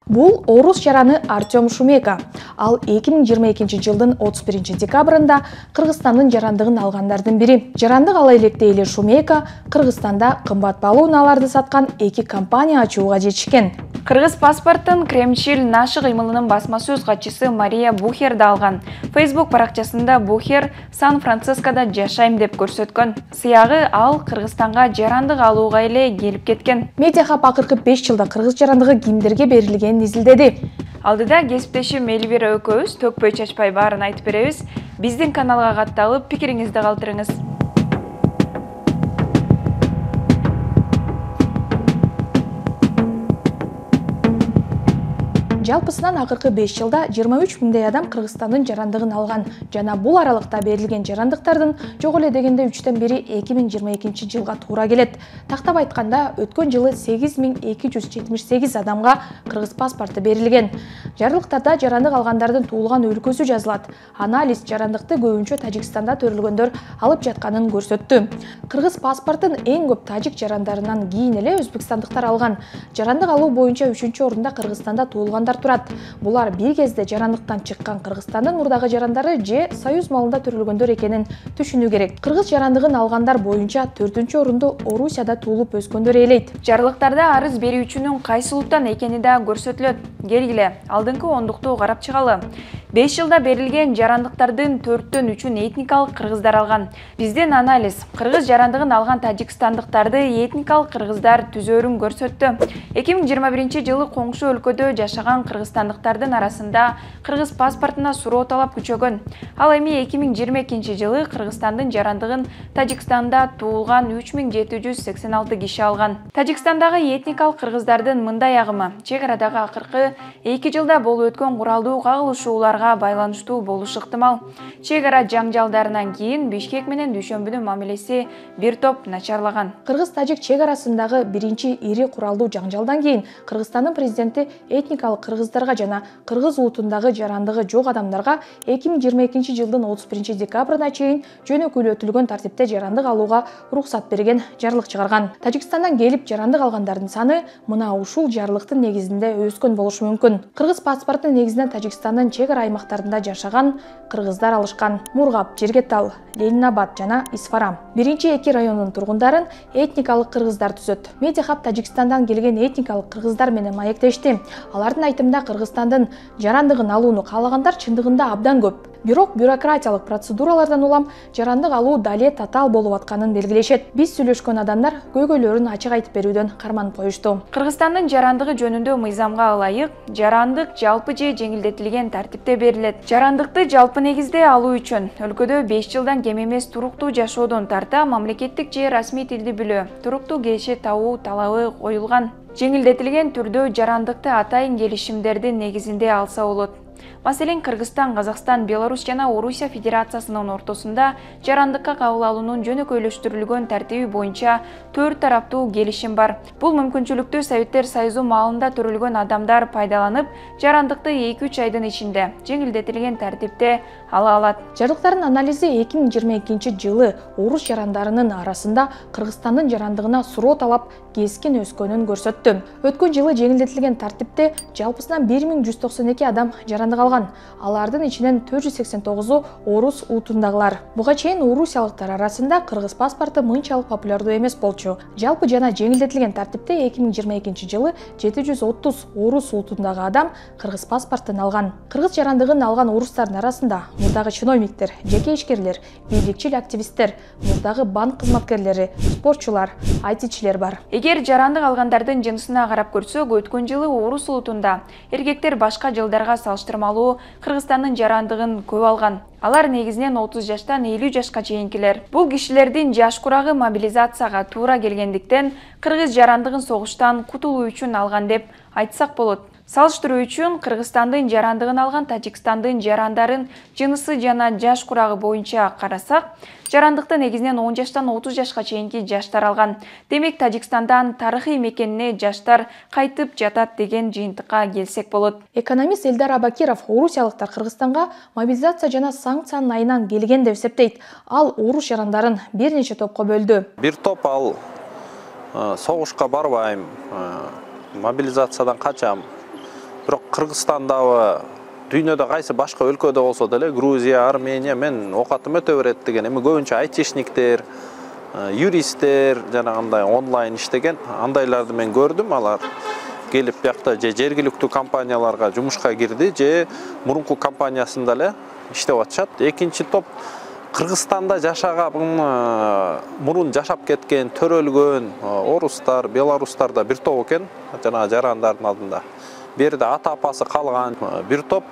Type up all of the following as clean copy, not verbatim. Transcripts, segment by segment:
Бул орус жараны Артем Шумейко. Ал 2022 жылдын 31 декабрында Кыргызстандын жарандыгын алгандардын бири. Жарандык ала электе эле Шумейко Кыргызстанда кымбат баалуу унааларды саткан 2 компания ачууга жетишкен. Кыргыз паспортун Кремчил Нашы кыймылынын басма сөз катчысы Мария Бухер да алган. Facebook баракчасында Бухер Сан-Францискода жашайм деп көрсөткөн. Сыягы ал Кыргызстанга жарандык алууга эле келип кеткен. Медиахаб акыркы 5 жылда кыргыз жарандыгы кимдерге берилгенин изилдеди. Алдыда кесиптешим Элвира экөөбүз төкпөй чачпай баарын айтып беребиз. Биздин каналга катталып, пикириңизди калтырыңыз. Жалпысынан акыркы 5 жылда 23 миңдей адам Кыргызстандын жарандыгын алган. Жана бул аралыкта берилген жарандыктардын жок эле дегенде 3төн бири 2022 жылга туура келет. Тактап айтканда, өткөн жылы 8278 адамга кыргыз паспорту берилген. Жарлыктарда жарандык алгандардын туулган өлкөсү жазылат. Анализ жарандыкты көбүнчө Тажикстанда төрөлгөндөр алып жатканын көрсөттү. Кыргыз паспортун эң көп тажик жарандарынан кийин эле өзбекстандыктар алган. Жарандык алуу боюнча 3-орунда Кыргызстанда туулгандар турат. Булар бир кезде жарандыктан чыккан Кыргызстандын мурдагы жарандары же союз малында төрөлгөндөр экенин түшүнүү керек. Кыргыз жарандыгын алгандар боюнча 4-орунду Орусияда туулуп өскөндөр ээлейт. Жарлыктарда арыз берүүчүнүн кайсы улуттан экени да көрсөтүлөт. Келгиле, алдыңкы ондукту карап чыгалы. 5 жылда берилген жарандыктардын 4-3-ün этникалык кыргыздар алган. Биздин анализ кыргыз жарандыгын алган тажикстандыктарды этникалык кыргыздар түзөрүн көрсөттү. 2021 жылы коңшу өлкөдө жашаган кыргызстандыктардын арасында кыргыз паспортуна суроо талап күчөгөн. Ал эми 2022 жылы Кыргызстандын жарандыгын Тажикстанда туулган 3786 киши алган. Тажикстандагы этникалык кыргыздардын мындай агымы чек арадагы акыркы 2 жылда болуп өткөн куралдуу кагылышууларга байланыштуу болушу ыктымал. Чек ара жаңжалдарынан кийин Бишкек менен Дүйшөмбүнүн мамилеси бир топ начарлаган. Кыргыз-тажик чек арасындагы биринчи ири куралдуу жаңжалдан кийин Кыргызстандын президенти этникалык кыргыздарга жана кыргыз улутундагы жарандыгы жок адамдарга 2022 жылдын 31 декабрына чейин жөнөкүйлөтүлгөн тартипте жарандык алууга уруксат берген жарлык чыгарган. Тажикстандан келип жарандык алгандардын саны мына ушул жарлыктын негизинде өскөн болушу мүмкүн. Кыргыз паспорту негизинен Тажикстандын чек ара аймактарында жашаган кыргыздар алышкан. Мургап, Жергетал, Ленинабад жана Исфарам. Биринчи эки райондун тургундарын этникалык кыргыздар түзөт. Медиахаб Тажикстандан келген этникалык кыргыздар менен маектешти. Алардын айтымында Кыргызстандын жарандыгын алууну каалагандар чындыгында абдан көп. Бирок бюрократиялык процедуралардан улам жарандык алуу дале татаал болуп атканын белгилешет. Биз сүйлөшкөн адамдар көйгөйлөрүн ачык айтып берүүдөн карманып коюшту. Кыргызстандын жарандыгы жөнүндө мыйзамга ылайык жарандык жалпы же жеңилдетилген тартипте берилет. Жарандыкты жалпы негизде алуу үчүн өлкөдө 5 жылдан кем эмес туруктуу жашоодон тарта мамлекеттик же расмий тилди билүү, туруктуу киреше табуу талабы коюлган. Жеңилдетилген түрдө жарандыкты атайын келишимдердин негизинде алса болот. Маселен, Кыргызстан, Казакстан, Беларусь жана Орусия Федерациясынын ортосунда жарандыкка кабыл алуунун жөнөкөйлөштүрүлгөн тартиби боюнча 4 тараптуу келишим бар. Бул мүмкүнчүлүктү Советтер Союзу маалында төрөлгөн адамдар пайдаланып, жарандыкты 2-3 айдын ичинде жеңилдетилген тартипте ала алат. Жарлыктардын анализи 2022 жылы орус жарандарынын арасында Кыргызстандын жарандыгына суроо талап кескин өскөнүн көрсөттү. Өткөн жылы жеңилдетилген тартипте жалпысынан 1192 адам жарандык алган. Алардын ичинен 489-у орус улутундагылар. Буга чейин орусиялыктар арасында кыргыз паспорту мынчалык популярдуу эмес болчу. Жалпы жана жеңилдетилген тартипте 2022 жылы 730 орус улутундагы адам кыргыз паспортун алган. Кыргыз жарандыгын алган орустардын арасында мурдагы чиновниктер, жеке ишкерлер, бийликчил активисттер, мурдагы банк кызматкерлери, спортчулар, айтичилер бар. Эгер жарандык алгандардын жынысына карап көрсөк, өткөн жылы орус улутунда эркектер башка жылдарга салыштырмалуу Кыргызстандын жарандыгын көп алган. Алар негизинен 30 жаштан 50 жашка чейинкилер. Бул кишилердин жаш курагы мобилизацияга туура келгендиктен кыргыз жарандыгын согуштан кутулуу үчүн алган деп айтсак болот. Салыштыруу үчүн Кыргызстандын жарандыгын алган Тажикстандын жарандарын жынысы жана жаш курагы боюнча карасак, жарандыкты негизинен 10 жаштан 30 жашка чейинки жаштар алган. Демек, Тажикстандан тарыхый мекенине жаштар кайтып жатат деген жыйынтыкка келсек болот. Экономист Элдар Абакиров орусиялыктар Кыргызстанга мобилизация жана санкциянын айынан келген деп эсептейт. Ал орус жарандарын бир нече топко бөлдү. Бир топ ал согушка барбайм, мобилизациядан качам. Бирок Кыргызстандагы дүйнөдө кайсы башка өлкөдө болсо деле, Грузия, Армения мен окатым өтө берет деген. Эми көбүнчө айтишниктер, юристтер, жанагындай онлайн иштеген андайларды мен көрдүм. Алар келип бuyakta же жергиликтүү компанияларга жумушка кирди, же мурунку компаниясында эле иштеп атышат. Экинчи топ Кыргызстанда жашаган, мурун жашап кеткен, төрөлгөн орустар, белорустар да бир топ экен, жанагы жарандардын алдында. Берде ата-апасы калган бир топ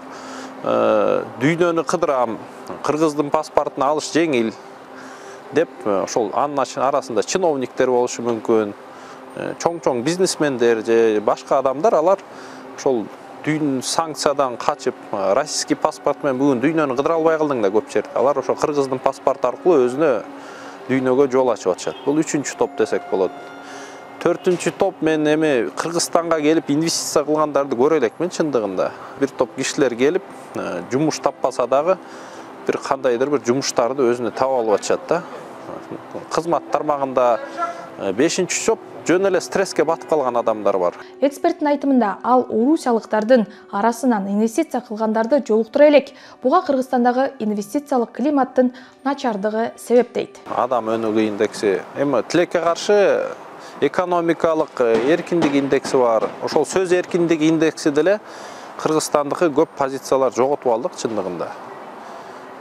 дүйнөнү кыдырам, кыргыздын паспортун алыш жеңил деп, ошол анын арасында чиновниктер болушу мүмкүн, чоң бизнесмендер же башка адамдар, алар ошол дүйн санкциядан качып, российский паспорт менен бүгүн дүйнөнү кыдыра албай калдың да көп жерде. Алар ошо кыргыздын паспорт аркылуу өзүнө дүйнөгө жол ачып атышат. Бул 3-чү топ десек болот. 4-чү топ мен эми Кыргызстанга келип инвестиция кылгандарды көрө элекмин чындыгында. Бир топ кишилер келип, жумуш таппаса дагы бир кандайдыр бир жумуштарды өзүнө таап алып атышат да. Кызмат тармагында 5-чү топ жөн эле стресске батып калган адамдар бар. Эксперттин айтымында, ал орусиялыктардын арасынан инвестиция кылгандарды жолуктура элек. Буга Кыргызстандагы инвестициялык климаттын начардыгы себеп дейт. Адам өнүгүү индекси, эми тилекке каршы экономикалык эркиндик индекси бар. Ошол сөз эркиндиги индекси деле Кыргызстандыкы көп позициялар жоготуп алдык чындыгында.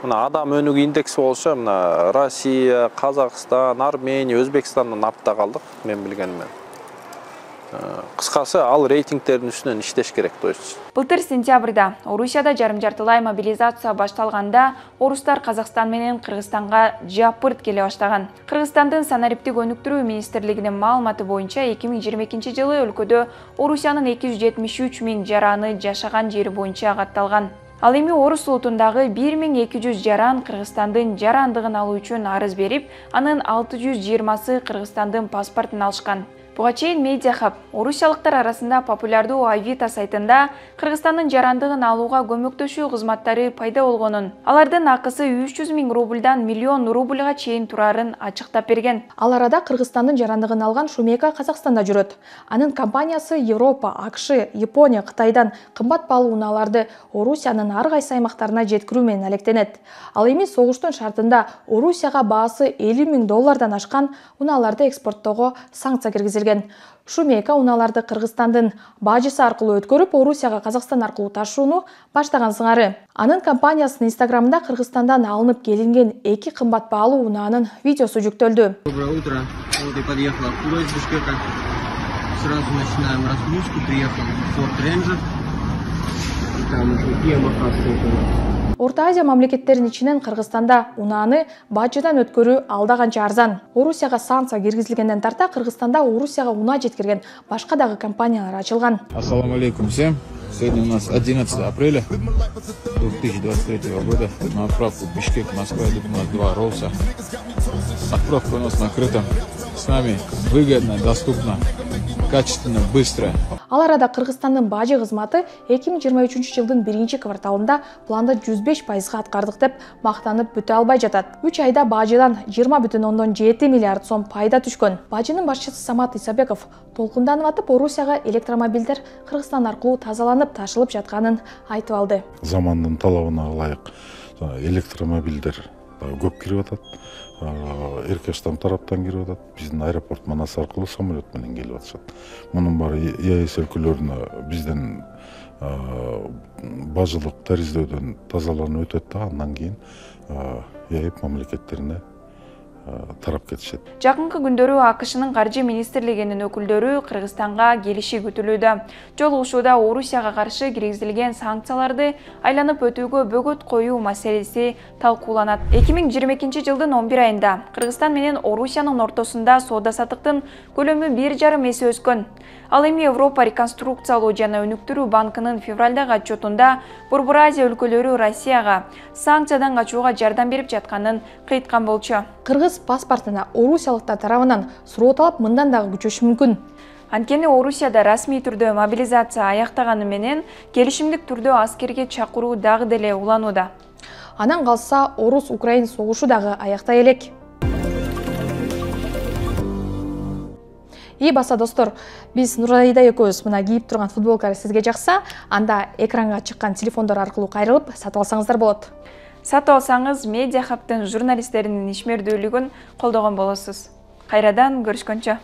Мына адам өнүгүү индекси болсо, мына Россия, Казакстан, Армения, Өзбекстандан артта калдык, мен билгенимен. Кыскасы, ал рейтингтердин үстүнөн иштеш керек, то есть. Былтыр сентябрда Орусияда жарым-жартылай мобилизация башталганда, орустар Казакстан менен Кыргызстанга жапырт келе баштаган. Кыргызстандын санариптик өнүктүрүү министрлигинин маалыматы боюнча 2022-жылы өлкөдө Орусиянын 273 000 жараны жашаган жери боюнча катталган. Ал эми орус улутундагы 1200 жаран Кыргызстандын жарандыгын алуу үчүн арыз берип, анын 620сы Кыргызстандын паспортун алышкан. Буга чейин Медиахаб орусиялыктар арасында популярдуу Авито сайтында Кыргызстандын жарандыгын алууга көмөктөшүү кызматтары пайда болгонун, алардын акысы 300 000 рубльдан 1 миллион рубльга чейин турарын ачыктап берген. Ал арада Кыргызстандын жарандыгын алган Шумейка Казакстанда жүрөт. Анын компаниясы Европа, АКШ, Япония, Кытайдан кымбат баалуу унааларды Орусиянын ар кайсы аймактарына жеткирүү менен алектенет. Ал эми согуштун шартында Орусияга баасы $50 000 ашкан унааларды экспорттоого санкция киргизилген. Шумейка унааларды Кыргызстандын бажысы аркылуу өткөрүп, Орусияга Казакстан аркылуу ташууну баштаган сыңары. Анын компаниясынын Инстаграмында Кыргызстандан алынып келинген 2 кымбат баалуу унаанын видеосу жүктөлдү. Доброе утро. Вот и подъехала Акула из Бишкека. Сразу начинаем разгрузку. Приехал Ford Ranger. И там уже Yamaha стоит у нас. Орта Азия мамлекеттеринин ичинен Кыргызстанда унааны бажыдан өткөрүү алда канча арзан. Орусияга санкция киргизилгенден тарта Кыргызстанда Орусияга унаа жеткирген башка дагы компаниялар ачылган. Ассаламу алейкум всем. Сегодня у нас 11 апреля 2023 года. На отправку Бишкек, Москва, идут у нас 2 ролса. Отправка у нас накрыта. С нами выгодно, доступно, качественно, быстро. Ал арада Кыргызстандын бажы кызматы 2023-жылдын 1-кварталында планды 105%га аткардык деп мактанып бүтө албай жатат. 3 айда бажыдан 20,7 миллиард сом пайда түшкөн. Бажынын башчысы Самат Исабеков толкунданып атып, Орусияга электромобилдер Кыргызстан аркылуу тазаланып ташылып жатканын айтып алды. Замандын талабына ылайык электромобилдер көп кирип атат. Эркештан тараптан кирип атат. Биздин аэропорт Манас аркылуу самолет менен келип атышат. Мунун баары ЕАЭС өлкөлөрүнө бизден бажылык тариздөөдөн тазаланып өтөт да, андан кийин ЕАЭС мамлекеттерине тарап кетишет. Жакынкы күндөрү АКШнын каржы министрлигинин өкүлдөрү Кыргызстанга келиши күтүлүүдө. Жолугушууда Орусияга каршы киргизилген санкцияларды айланып өтүүгө бөгөт коюу маселеси талкууланат. 2022-жылдын 11 айында Кыргызстан менен Орусиянын ортосунда соода-саттыктын көлөмү 1,5 эсе өскөн. Ал эми Европа реконструкциялоо жана өнүктүрүү банкынын февралдагы отчетунда Борбор Азия өлкөлөрү Россияга санкциядан качууга жардам берип жатканын кыйткан болчу. Кыргыз паспортуна орусиялыктар тарабынан суроо талап мындан дагы күчөшү мүмкүн. Анткени Орусияда расмий түрдө мобилизация аяктаганы менен келишимдик түрдө аскерге чакыруу дагы деле уланууда. Анан калса орус-украин согушу дагы аяктай элек. И баса достор, биз Нурайда экөөбүз мына кийип турган футболкалар сизге жакса, анда экранга чыккан телефондор аркылуу кайрылып сатып алсаңыздар болот. Сатып алсаңыз Медиа Хабтын журналисттеринин ишмердүүлүгүн колдогон болосуз. Кайрадан көрүшкөнчө.